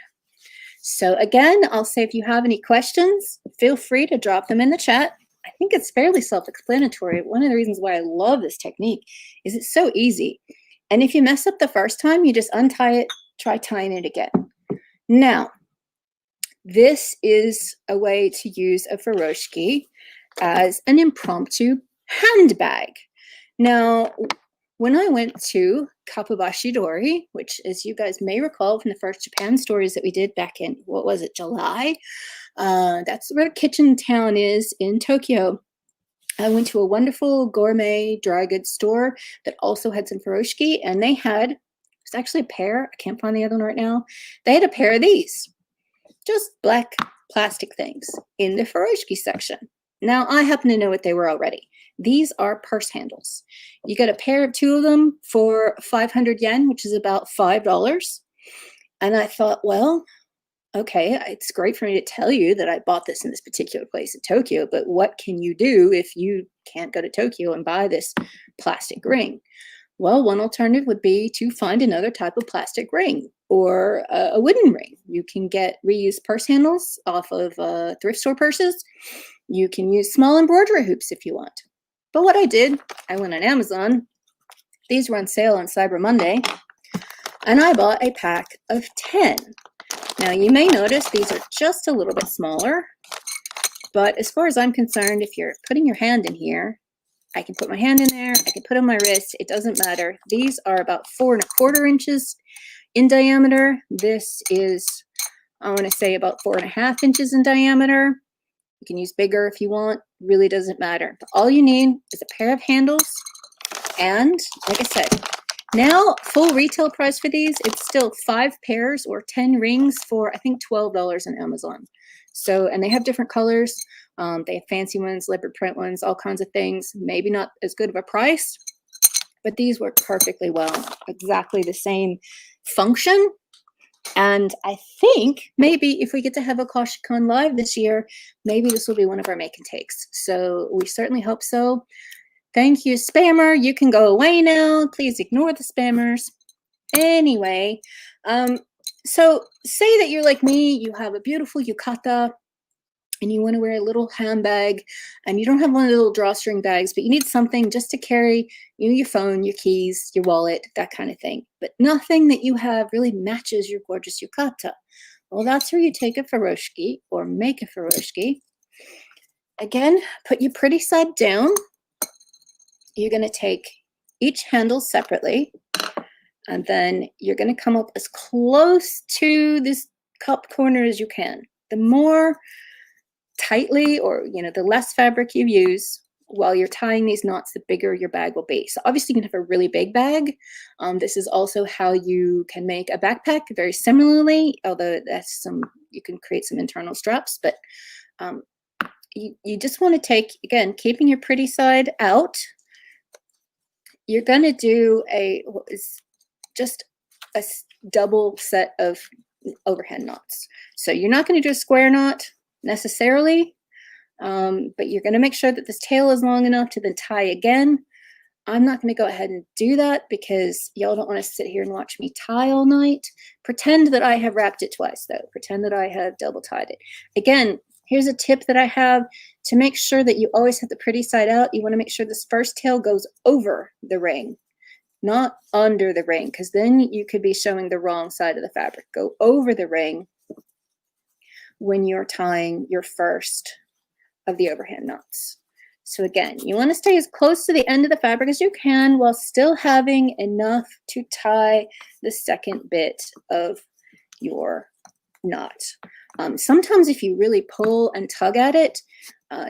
So again, I'll say if you have any questions, feel free to drop them in the chat. I think it's fairly self-explanatory. One of the reasons why I love this technique is it's so easy. And if you mess up the first time, you just untie it, try tying it again. Now, this is a way to use a furoshiki as an impromptu handbag. Now, when I went to Kappabashi Dori, which, as you guys may recall from the first Japan stories that we did back in, what was it, July? That's where Kitchen Town is in Tokyo. I went to a wonderful gourmet dry goods store that also had some furoshiki, and they had, it's actually a pair, I can't find the other one right now. They had a pair of these, just black plastic things in the furoshiki section. Now, I happen to know what they were already. These are purse handles. You get a pair of 2 of them for 500 yen, which is about $5. And I thought, well, okay, it's great for me to tell you that I bought this in this particular place in Tokyo, but what can you do if you can't go to Tokyo and buy this plastic ring? Well, one alternative would be to find another type of plastic ring or a wooden ring. You can get reused purse handles off of thrift store purses. You can use small embroidery hoops if you want. But what I did, I went on Amazon These were on sale on Cyber Monday, and I bought a pack of 10. Now, you may notice these are just a little bit smaller, but as far as I'm concerned, if you're putting your hand in here, I can put my hand in there, I can put on my wrist, it doesn't matter. These are about 4¼ inches in diameter. This is, I want to say, about 4½ inches in diameter. You can use bigger if you want, really doesn't matter. But all you need is a pair of handles, and like I said, now full retail price for these, it's still 5 pairs or 10 rings for I think $12 on Amazon. So, and they have different colors. They have fancy ones, leopard print ones, all kinds of things. Maybe not as good of a price, but these work perfectly well. Exactly the same function. And I think maybe if we get to have a KoshiCon Live this year, maybe this will be one of our make and takes. So we certainly hope so. Thank you, spammer. You can go away now. Please ignore the spammers. Anyway, so say that you're like me, you have a beautiful yukata, and you want to wear a little handbag, and you don't have one of the little drawstring bags, but you need something just to carry your phone, your keys, your wallet, that kind of thing. But nothing that you have really matches your gorgeous yukata. Well, that's where you take a furoshiki or make a furoshiki. Again, put your pretty side down. You're going to take each handle separately, and then you're going to come up as close to this cup corner as you can. The more tightly, or the less fabric you use while you're tying these knots, the bigger your bag will be. So obviously you can have a really big bag. This is also how you can make a backpack very similarly, although you can create some internal straps, but you just want to take, again, keeping your pretty side out. You're going to do just a double set of overhand knots. So you're not going to do a square knot necessarily, but you're going to make sure that this tail is long enough to then tie again. I'm not going to go ahead and do that because y'all don't want to sit here and watch me tie all night. Pretend that I have wrapped it twice, though. Pretend that I have double tied it. Again, here's a tip that I have to make sure that you always have the pretty side out. You want to make sure this first tail goes over the ring, not under the ring, because then you could be showing the wrong side of the fabric. Go over the ring when you're tying your first of the overhand knots. So again, you want to stay as close to the end of the fabric as you can while still having enough to tie the second bit of your knot. Sometimes if you really pull and tug at it,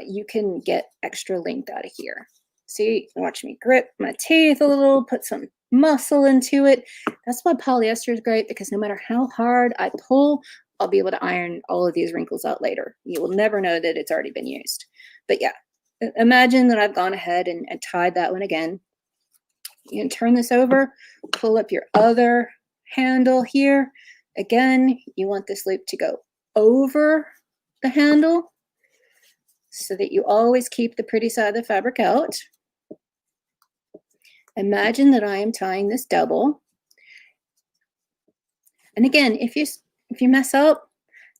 you can get extra length out of here. See, watch me grip my teeth a little, put some muscle into it. That's why polyester is great, because no matter how hard I pull, I'll be able to iron all of these wrinkles out later. You will never know that it's already been used. But yeah, imagine that I've gone ahead and tied that one again. You can turn this over, pull up your other handle here. Again, you want this loop to go over the handle so that you always keep the pretty side of the fabric out. Imagine that I am tying this double. And again, if you mess up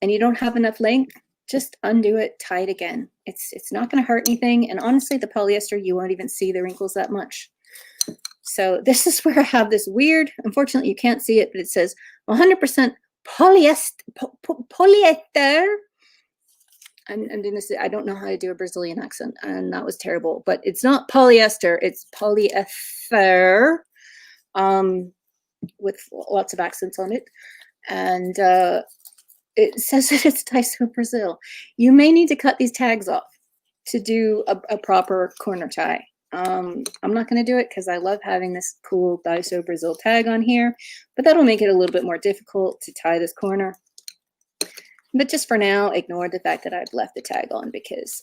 and you don't have enough length, just undo it, tie it again. It's not going to hurt anything. And honestly, the polyester, you won't even see the wrinkles that much. So this is where I have this weird, unfortunately you can't see it, but it says 100% polyester. I'm doing this, I don't know how to do a Brazilian accent, and that was terrible, but it's not polyester, it's polyether, with lots of accents on it. And it says that it's Daiso Brazil. You may need to cut these tags off to do a proper corner tie. I'm not going to do it because I love having this cool Daiso Brazil tag on here, but that'll make it a little bit more difficult to tie this corner. But just for now, ignore the fact that I've left the tag on, because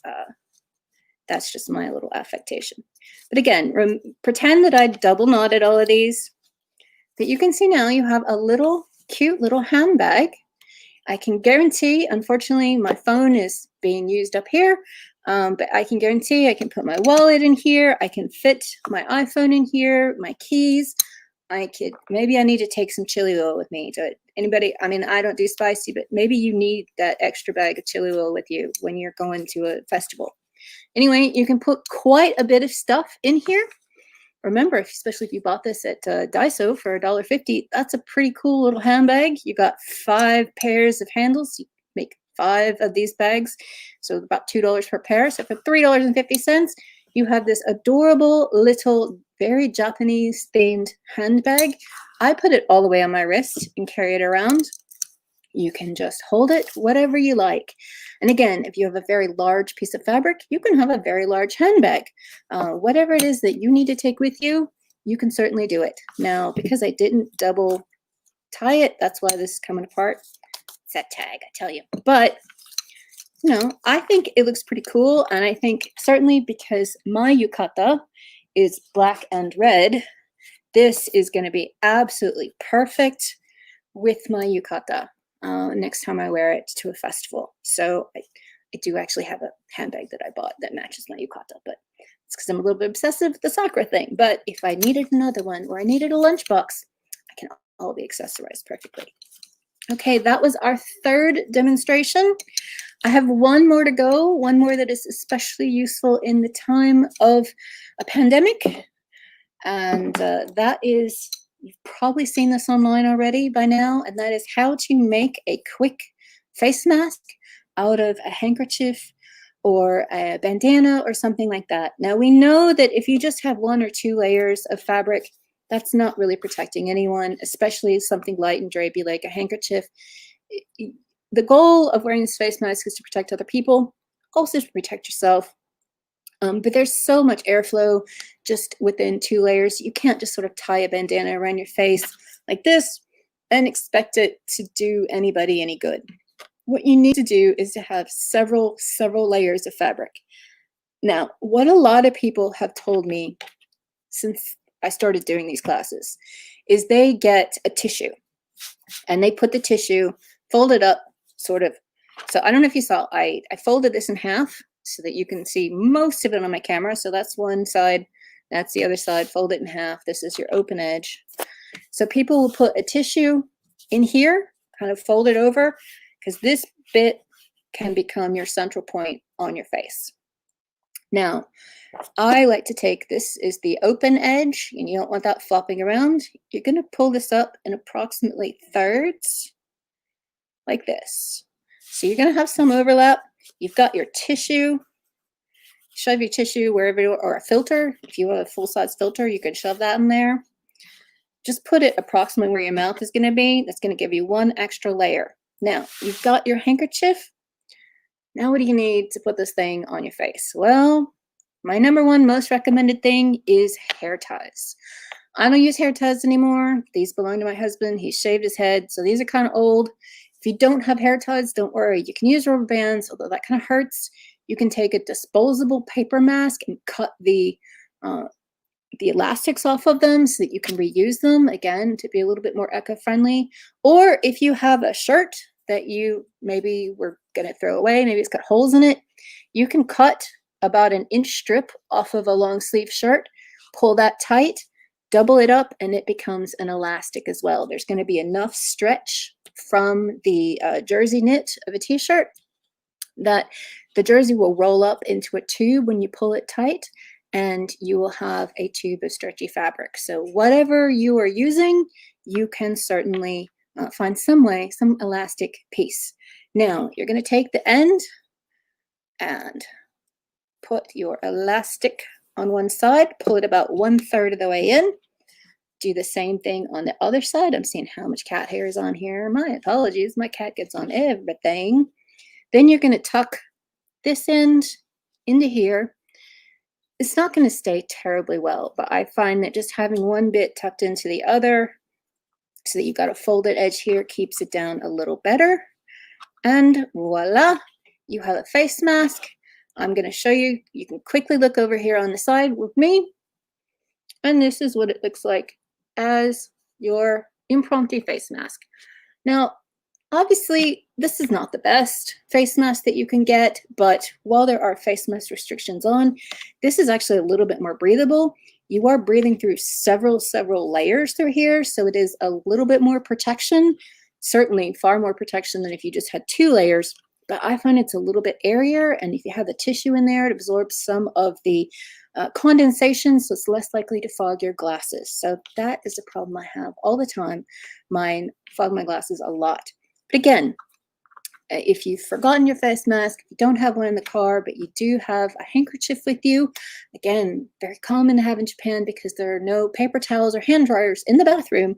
that's just my little affectation. But again, pretend that I double knotted all of these. But you can see now you have a little cute little handbag. I can guarantee, unfortunately, my phone is being used up here, but I can guarantee I can put my wallet in here. I can fit my iPhone in here, my keys. Maybe I need to take some chili oil with me. Anybody, I mean, I don't do spicy, but maybe you need that extra bag of chili oil with you when you're going to a festival. Anyway, you can put quite a bit of stuff in here. remember, especially if you bought this at Daiso for $1.50, that's a pretty cool little handbag. You got 5 pairs of handles. You make 5 of these bags, so about $2 per pair. So for $3.50, you have this adorable little, very Japanese themed handbag. I put it all the way on my wrist and carry it around. You can just hold it whatever you like. And again, if you have a very large piece of fabric, you can have a very large handbag. Whatever it is that you need to take with you, you can certainly do it. Now, because I didn't double tie it, that's why this is coming apart. It's that tag, I tell you. But, you know, I think it looks pretty cool. And I think certainly because my yukata is black and red, this is going to be absolutely perfect with my yukata. Next time I wear it to a festival. So I do actually have a handbag that I bought that matches my yukata, but it's because I'm a little bit obsessive with the sakura thing. But if I needed another one or I needed a lunchbox, I can all be accessorized perfectly. Okay, that was our 3rd demonstration. I have one more to go, one more that is especially useful in the time of a pandemic. And that is, you've probably seen this online already by now, and that is how to make a quick face mask out of a handkerchief or a bandana or something like that. Now, we know that if you just have 1 or 2 layers of fabric, that's not really protecting anyone, especially something light and drapey like a handkerchief. The goal of wearing this face mask is to protect other people, also to protect yourself. But there's so much airflow just within 2 layers. You can't just sort of tie a bandana around your face like this and expect it to do anybody any good. What you need to do is to have several layers of fabric. Now, what a lot of people have told me since I started doing these classes is they get a tissue and they put the tissue, fold it up, sort of. So I don't know if you saw, I folded this in half so that you can see most of it on my camera. So that's one side, that's the other side, fold it in half. This is your open edge. So people will put a tissue in here, kind of fold it over, because this bit can become your central point on your face. Now, I like to take, this is the open edge, and you don't want that flopping around. You're going to pull this up in approximately thirds, like this. So you're going to have some overlap. You've got your tissue. Shove your tissue wherever, or a filter. If you have a full-size filter, you can shove that in there. Just put it approximately where your mouth is going to be. That's going to give you 1 extra layer. Now, you've got your handkerchief. Now, what do you need to put this thing on your face? Well, my #1 most recommended thing is hair ties. I don't use hair ties anymore. These belong to my husband. He shaved his head, so these are kind of old. If you don't have hair ties, don't worry. You can use rubber bands, although that kind of hurts. You can take a disposable paper mask and cut the elastics off of them so that you can reuse them, again, to be a little bit more eco-friendly. Or if you have a shirt that you maybe were going to throw away, maybe it's got holes in it, you can cut about an inch strip off of a long sleeve shirt, pull that tight, double it up, and it becomes an elastic as well. There's going to be enough stretch from the jersey knit of a t-shirt that the jersey will roll up into a tube when you pull it tight, and you will have a tube of stretchy fabric. So whatever you are using, you can certainly find some way, some elastic piece. Now, you're going to take the end and put your elastic on one side, pull it about 1/3 of the way in. Do the same thing on the other side. I'm seeing how much cat hair is on here. My apologies. My cat gets on everything. Then you're going to tuck this end into here. It's not going to stay terribly well, but I find that just having one bit tucked into the other so that you've got a folded edge here keeps it down a little better. And voila, you have a face mask. I'm going to show you. You can quickly look over here on the side with me. And this is what it looks like as your impromptu face mask. Now, obviously, this is not the best face mask that you can get, but while there are face mask restrictions on, this is actually a little bit more breathable. You are breathing through several layers through here, so it is a little bit more protection, certainly far more protection than if you just had 2 layers, but I find it's a little bit airier, and if you have the tissue in there, it absorbs some of the condensation, so it's less likely to fog your glasses. So that is a problem I have all the time. Mine fog my glasses a lot. But again, if you've forgotten your face mask, if you don't have one in the car, but you do have a handkerchief with you, again, very common to have in Japan because there are no paper towels or hand dryers in the bathroom,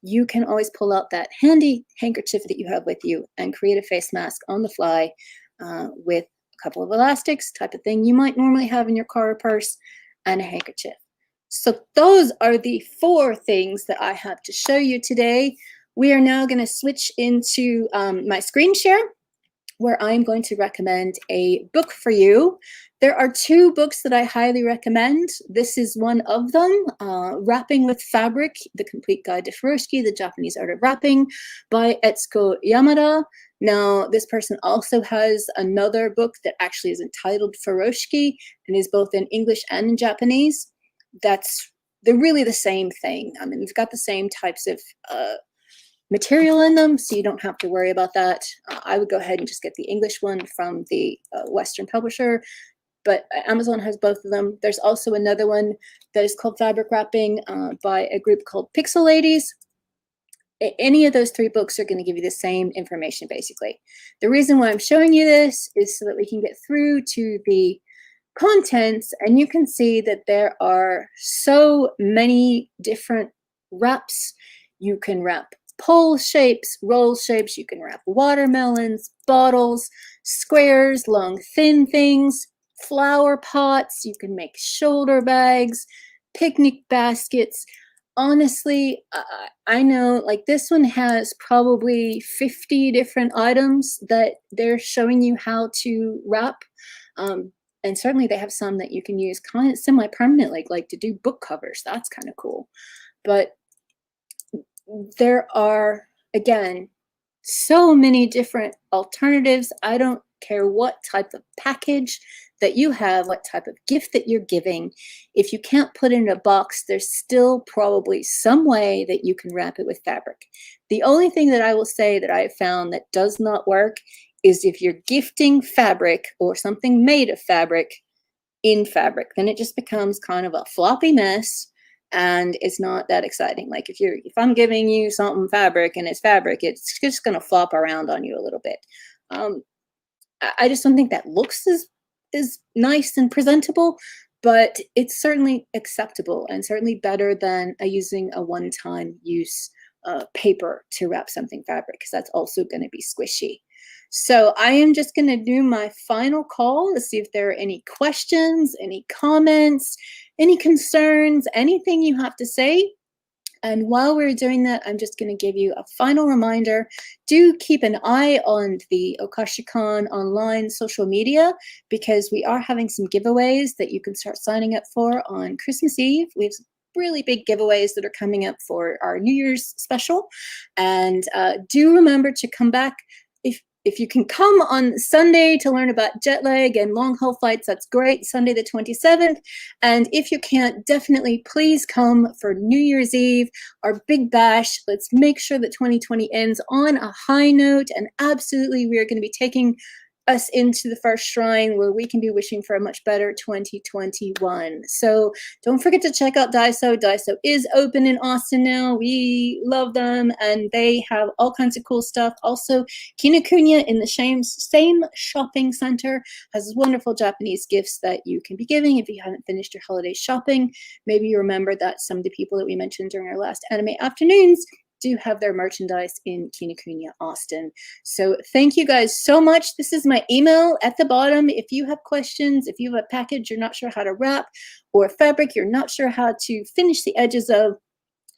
you can always pull out that handy handkerchief that you have with you and create a face mask on the fly with a couple of elastics, type of thing you might normally have in your car or purse, and a handkerchief. So those are the 4 things that I have to show you today. We are now going to switch into my screen share, where I'm going to recommend a book for you. There are 2 books that I highly recommend. This is one of them, Wrapping with Fabric, The Complete Guide to Furoshiki, The Japanese Art of Wrapping by Etsuko Yamada. Now, this person also has another book that actually is entitled Furoshiki and is both in English and in Japanese. They're really the same thing. I mean, they've got the same types of material in them, so you don't have to worry about that. I would go ahead and just get the English one from the Western publisher, but Amazon has both of them. There's also another one that is called Fabric Wrapping by a group called Pixel Ladies. Any of those 3 books are going to give you the same information, basically. The reason why I'm showing you this is so that we can get through to the contents, and you can see that there are so many different wraps. You can wrap pole shapes, roll shapes, you can wrap watermelons, bottles, squares, long thin things, flower pots, you can make shoulder bags, picnic baskets. Honestly, I know, like, this one has probably 50 different items that they're showing you how to wrap. And certainly they have some that you can use kind of semi-permanently, like to do book covers. That's kind of cool. But there are, again, so many different alternatives. I don't care what type of package that you have, what type of gift that you're giving. If you can't put it in a box, there's still probably some way that you can wrap it with fabric. The only thing that I will say that I have found that does not work is if you're gifting fabric or something made of fabric in fabric, then it just becomes kind of a floppy mess. And it's not that exciting. Like if I'm giving you something fabric and it's fabric, it's just going to flop around on you a little bit. I just don't think that looks as nice and presentable, but it's certainly acceptable and certainly better than using a one-time use paper to wrap something fabric, because that's also going to be squishy. So I am just going to do my final call to see if there are any questions, any comments, any concerns, anything you have to say. And while we're doing that, I'm just going to give you a final reminder. Do keep an eye on the Okashicon online social media, because we are having some giveaways that you can start signing up for on Christmas Eve. We have some really big giveaways that are coming up for our New Year's special. And do remember to come back. If you can come on Sunday to learn about jet lag and long haul flights, that's great, Sunday the 27th. And if you can't, definitely please come for New Year's Eve, our big bash. Let's make sure that 2020 ends on a high note. And absolutely, we are going to be taking us into the first shrine where we can be wishing for a much better 2021. So don't forget to check out Daiso. Daiso is open in Austin now. We love them, and they have all kinds of cool stuff. Also, Kinokuniya in the same shopping center has wonderful Japanese gifts that you can be giving if you haven't finished your holiday shopping. Maybe you remember that some of the people that we mentioned during our last anime afternoons do have their merchandise in Kinokuniya Austin. So thank you guys so much. This is my email at the bottom. If you have questions, if you have a package you're not sure how to wrap, or a fabric you're not sure how to finish the edges of,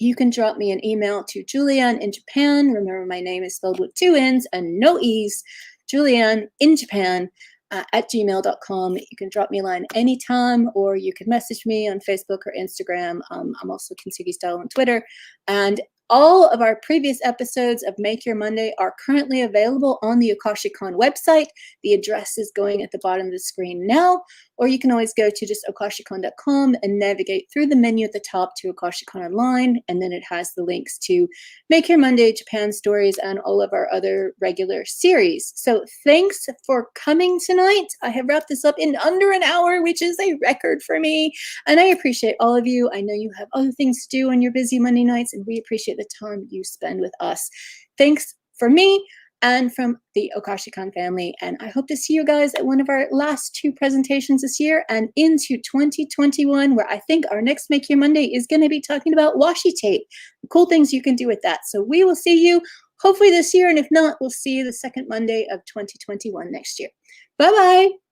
you can drop me an email to Julianne in Japan. Remember, my name is spelled with 2 N's and no E's. Julianne in Japan at gmail.com. You can drop me a line anytime, or you can message me on Facebook or Instagram. I'm also Kintsugi Style on Twitter. And All of our previous episodes of Make Your Monday are currently available on the Akashicon website. The address is going at the bottom of the screen now, or you can always go to just akashicon.com and navigate through the menu at the top to Akashicon Online, and then it has the links to Make Your Monday, Japan Stories, and all of our other regular series. So thanks for coming tonight. I have wrapped this up in under an hour, which is a record for me, and I appreciate all of you. I know you have other things to do on your busy Monday nights, and we appreciate the time you spend with us. Thanks for me and from the Akashicon family, and I hope to see you guys at one of our last 2 presentations this year and into 2021, where I think our next Make Your Monday is going to be talking about washi tape, the cool things you can do with that. So we will see you hopefully this year, and if not, we'll see you the second Monday of 2021 next year. Bye-bye.